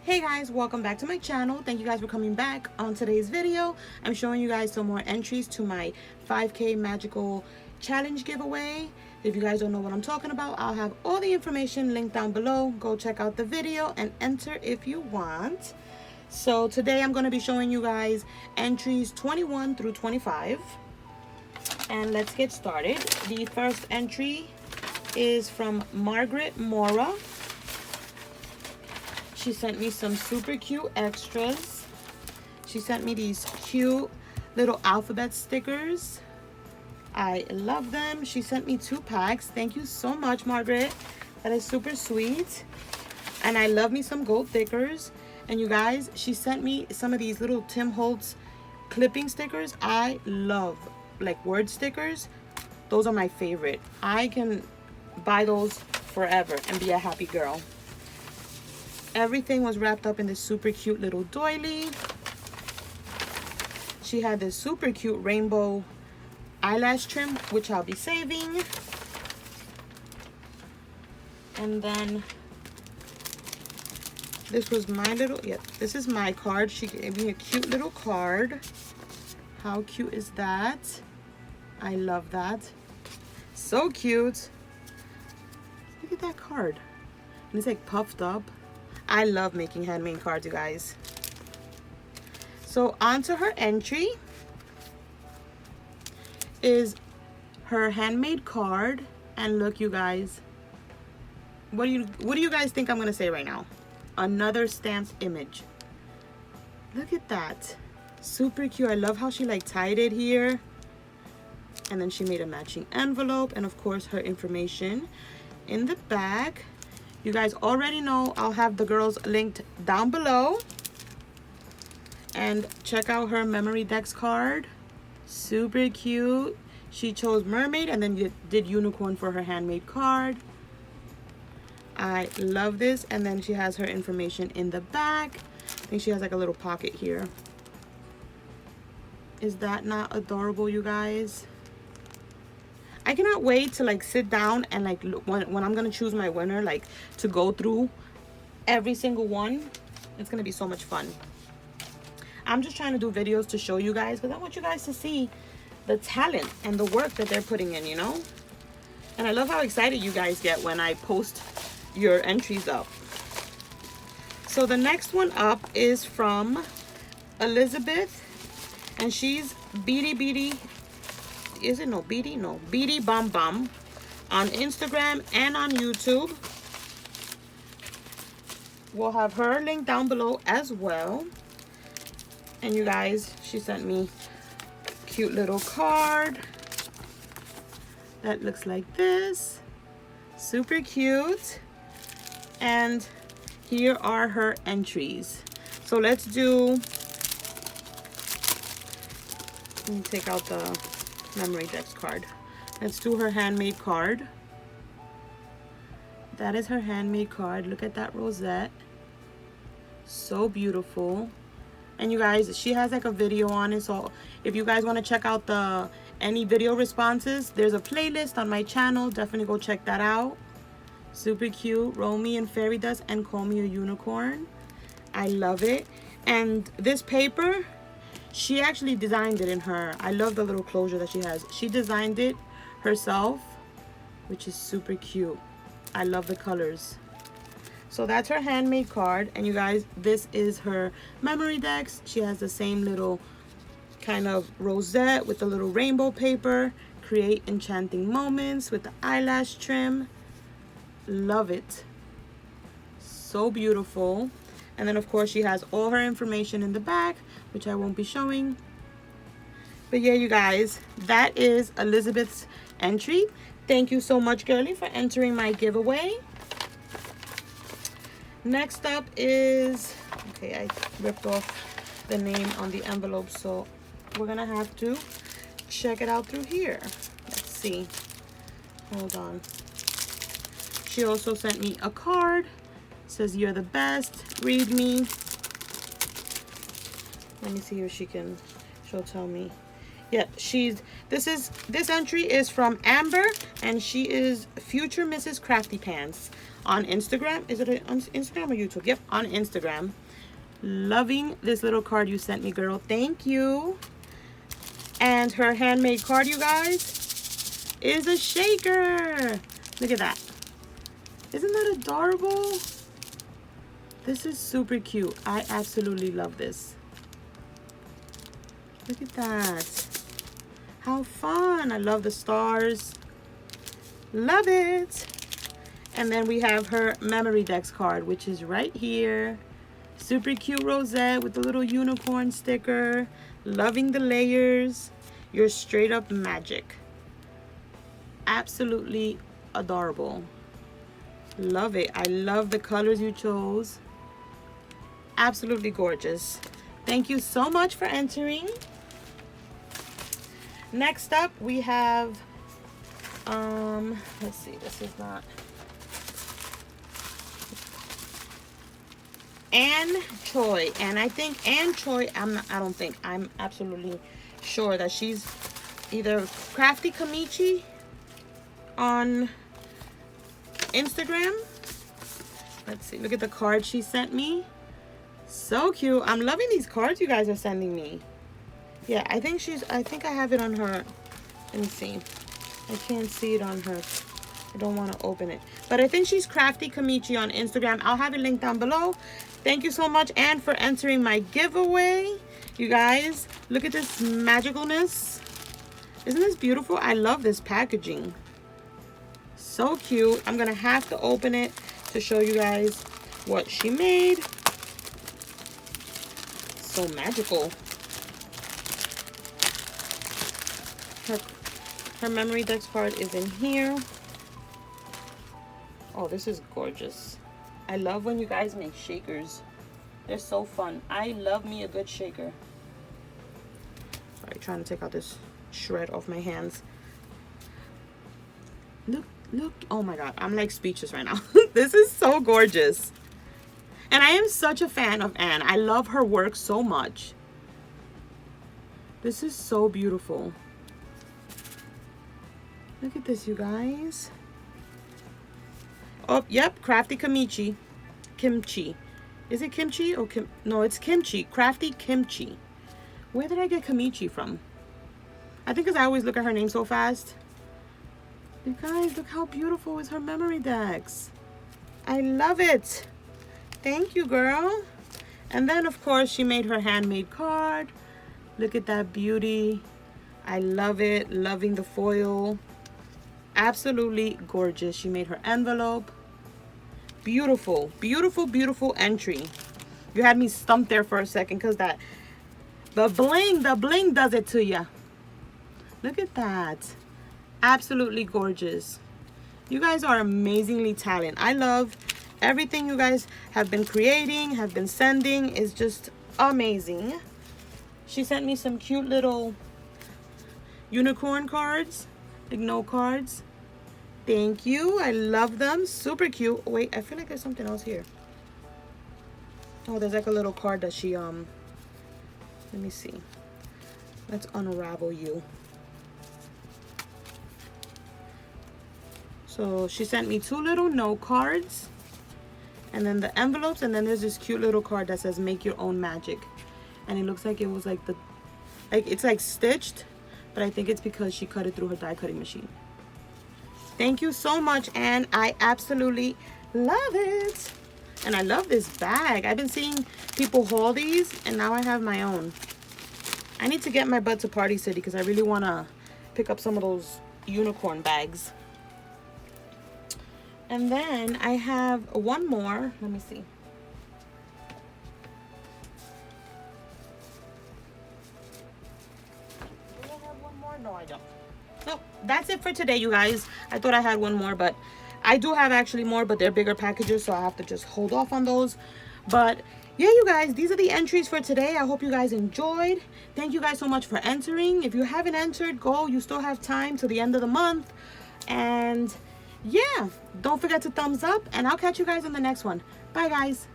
Hey guys, welcome back to my channel. Thank you guys for coming back. On today's video, I'm showing you guys some more entries to my 5K magical challenge giveaway. If you guys don't know what I'm talking about, I'll have all the information linked down below. Go check out the video and enter if you want. So today I'm going to be showing you guys entries 21 through 25. And let's get started. The first entry is from Margaret Mora. She sent me some super cute extras. She sent me these cute little alphabet stickers. I love them. She sent me 2 packs. Thank you so much, Margaret. That is super sweet. And I love me some gold stickers. And you guys, she sent me some of these little Tim Holtz clipping stickers. I love like word stickers. Those are my favorite. I can buy those forever and be a happy girl. Everything was wrapped up in this super cute little doily. She had this super cute rainbow eyelash trim, which I'll be saving. And then this was my little, this is my card. She gave me a cute little card. How cute is that? I love that. So cute. Look at that card. And it's like puffed up. I love making handmade cards, you guys. So onto her entry is her handmade card. And look, you guys, what do you guys think I'm gonna say right now? Another stamped image. Look at that. Super cute. I love how she like tied it here. And then she made a matching envelope, and of course her information in the back. You guys already know I'll have the girls linked down below. And check out her memory decks card. Super cute. She chose mermaid and then did unicorn for her handmade card. I love this. And then she has her information in the back. I think she has like a little pocket here. Is that not adorable, you guys? I cannot wait to like sit down and like when I'm gonna choose my winner, like to go through every single one. It's gonna be so much fun. I'm just trying to do videos to show you guys because I want you guys to see the talent and the work that they're putting in, you know. And I love how excited you guys get when I post your entries up. So the next one up is from Elizabeth, and she's Beady Bum Bum on Instagram and on YouTube. We'll have her link down below as well. And you guys, she sent me a cute little card that looks like this. Super cute. And here are her entries. So let's do, let me take out the memory decks card. Let's do her handmade card. That is her handmade card. Look at that rosette. So beautiful. And you guys, she has like a video on it, so if you guys want to check out any video responses, there's a playlist on my channel. Definitely go check that out. Super cute. Roll me in fairy dust and call me a unicorn. I love it. And this paper, she actually designed it in her. I love the little closure that she has. She designed it herself, which is super cute. I love the colors. So that's her handmade card. And you guys, this is her memory decks. She has the same little kind of rosette with the little rainbow paper. Create enchanting moments with the eyelash trim. Love it. So beautiful. And then of course she has all her information in the back, which I won't be showing. But yeah, you guys, that is Elizabeth's entry. Thank you so much, girlie, for entering my giveaway. Next up is, okay, I ripped off the name on the envelope, so we're gonna have to check it out through here. Let's see. Hold on. She also sent me a card. It says, "You're the best. Read me." Let me see if she'll tell me. Yeah, this entry is from Amber, and she is future Mrs. Crafty Pants on Instagram. Is it on Instagram or YouTube? Yep, on Instagram. Loving this little card you sent me, girl. Thank you. And her handmade card, you guys, is a shaker. Look at that. Isn't that adorable? This is super cute. I absolutely love this. Look at that. How fun. I love the stars. Love it. And then we have her memory decks card, which is right here. Super cute rosette with the little unicorn sticker. Loving the layers. You're straight up magic. Absolutely adorable. Love it. I love the colors you chose. Absolutely gorgeous. Thank you so much for entering. Next up we have let's see, this is not Ann Choi, and I think Ann Choi, I'm absolutely sure that she's either Crafty Kamichi on Instagram. Let's see, look at the card she sent me. So cute. I'm loving these cards you guys are sending me. Yeah, I think I have it on her. Let me see. I can't see it on her. I don't want to open it. But I think she's Crafty Kamichi on Instagram. I'll have it linked down below. Thank you so much, Anne, for entering my giveaway. You guys, look at this magicalness. Isn't this beautiful? I love this packaging. So cute. I'm going to have to open it to show you guys what she made. So magical. Her memory decks card is in here. Oh, this is gorgeous. I love when you guys make shakers. They're so fun. I love me a good shaker. Sorry, trying to take out this shred off my hands. Look. Oh my god, I'm like speechless right now. This is so gorgeous. And I am such a fan of Anne. I love her work so much. This is so beautiful. Look at this, you guys. Oh, yep, Crafty Kamichi. Kimchi. Is it kimchi or kim? No, it's kimchi. Crafty Kimchi. Where did I get Kamichi from? I think because I always look at her name so fast. You guys, look how beautiful is her memory decks. I love it. Thank you, girl. And then, of course, she made her handmade card. Look at that beauty. I love it. Loving the foil. Absolutely gorgeous. She made her envelope. Beautiful, beautiful, beautiful entry. You had me stumped there for a second because the bling does it to you. Look at that. Absolutely gorgeous. You guys are amazingly talented. I love everything you guys have been creating, have been sending. Is just amazing. She sent me some cute little unicorn cards, like note cards. Thank you. I love them. Super cute. Wait, I feel like there's something else here. Oh, there's like a little card that she let me see. Let's unravel you. So she sent me 2 little note cards, and then the envelopes, and then there's this cute little card that says make your own magic. And it looks like it was like it's like stitched, but I think it's because she cut it through her die cutting machine. Thank you so much, Anne. I absolutely love it. And I love this bag. I've been seeing people haul these, and now I have my own. I need to get my butt to Party City because I really want to pick up some of those unicorn bags. And then I have one more. Let me see. Do I have one more? No, I don't. So that's it for today, you guys. I thought I had one more, but I do have actually more, but they're bigger packages, so I have to just hold off on those. But yeah, you guys, these are the entries for today. I hope you guys enjoyed. Thank you guys so much for entering. If you haven't entered, go. You still have time till the end of the month. And yeah, don't forget to thumbs up, and I'll catch you guys in the next one. Bye, guys.